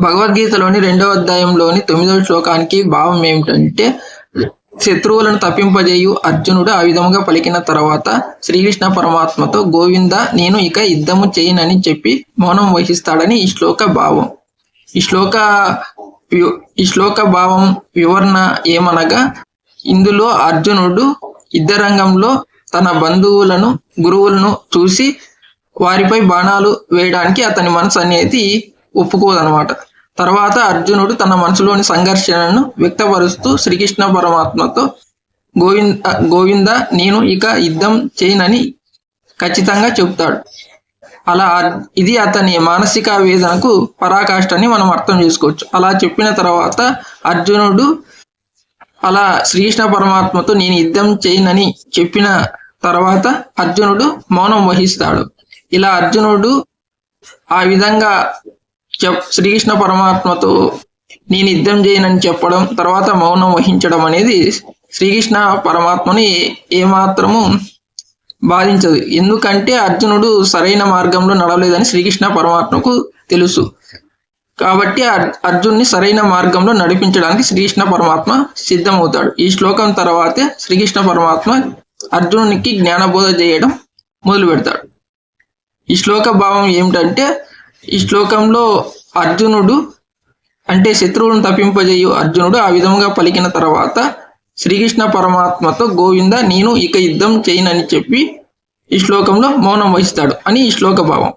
భగవద్గీతలోని 2వ అధ్యాయంలోని 9వ శ్లోకానికి భావం ఏమిటంటే, శత్రువులను తప్పింపజేయు అర్జునుడు ఆ విధముగా పలికిన తర్వాత శ్రీకృష్ణ పరమాత్మతో గోవింద నేను ఇక యుద్ధము చేయనని చెప్పి మౌనం వహిస్తాడని ఈ శ్లోక భావం. ఈ శ్లోక భావం వివరణ ఏమనగా, ఇందులో అర్జునుడు యుద్ధరంగంలో తన బంధువులను గురువులను చూసి వారిపై బాణాలు వేయడానికి అతని మనసు అనేది ఒప్పుకోదనమాట. తర్వాత అర్జునుడు తన మనసులోని సంఘర్షణను వ్యక్తపరుస్తూ శ్రీకృష్ణ పరమాత్మతో గోవింద నేను ఇక యుద్ధం చేయనని ఖచ్చితంగా చెబుతాడు. ఇది అతని మానసిక వేదనకు పరాకాష్ఠని మనం అర్థం చేసుకోవచ్చు. అలా చెప్పిన తర్వాత అర్జునుడు అలా శ్రీకృష్ణ పరమాత్మతో నేను యుద్ధం చేయనని చెప్పిన తర్వాత అర్జునుడు మౌనం వహిస్తాడు. ఇలా అర్జునుడు ఆ విధంగా శ్రీకృష్ణ పరమాత్మతో నేను యుద్ధం చేయనని చెప్పడం, తర్వాత మౌనం వహించడం అనేది శ్రీకృష్ణ పరమాత్మని ఏమాత్రము బాధించదు. ఎందుకంటే అర్జునుడు సరైన మార్గంలో నడవలేదని శ్రీకృష్ణ పరమాత్మకు తెలుసు. కాబట్టి అర్జున్ని సరైన మార్గంలో నడిపించడానికి శ్రీకృష్ణ పరమాత్మ సిద్ధమవుతాడు. ఈ శ్లోకం తర్వాతే శ్రీకృష్ణ పరమాత్మ అర్జునునికి జ్ఞానబోధ చేయడం మొదలు పెడతాడు. ఈ శ్లోక భావం ఏమిటంటే, ఈ శ్లోకంలో అర్జునుడు అంటే శత్రువులను తప్పింపజేయు అర్జునుడు ఆ విధముగా పలికిన తర్వాత శ్రీకృష్ణ పరమాత్మతో గోవింద నేను ఇక యుద్ధం చేయనని చెప్పి ఈ శ్లోకంలో మౌనం వహిస్తాడు అని ఈ శ్లోక భావం.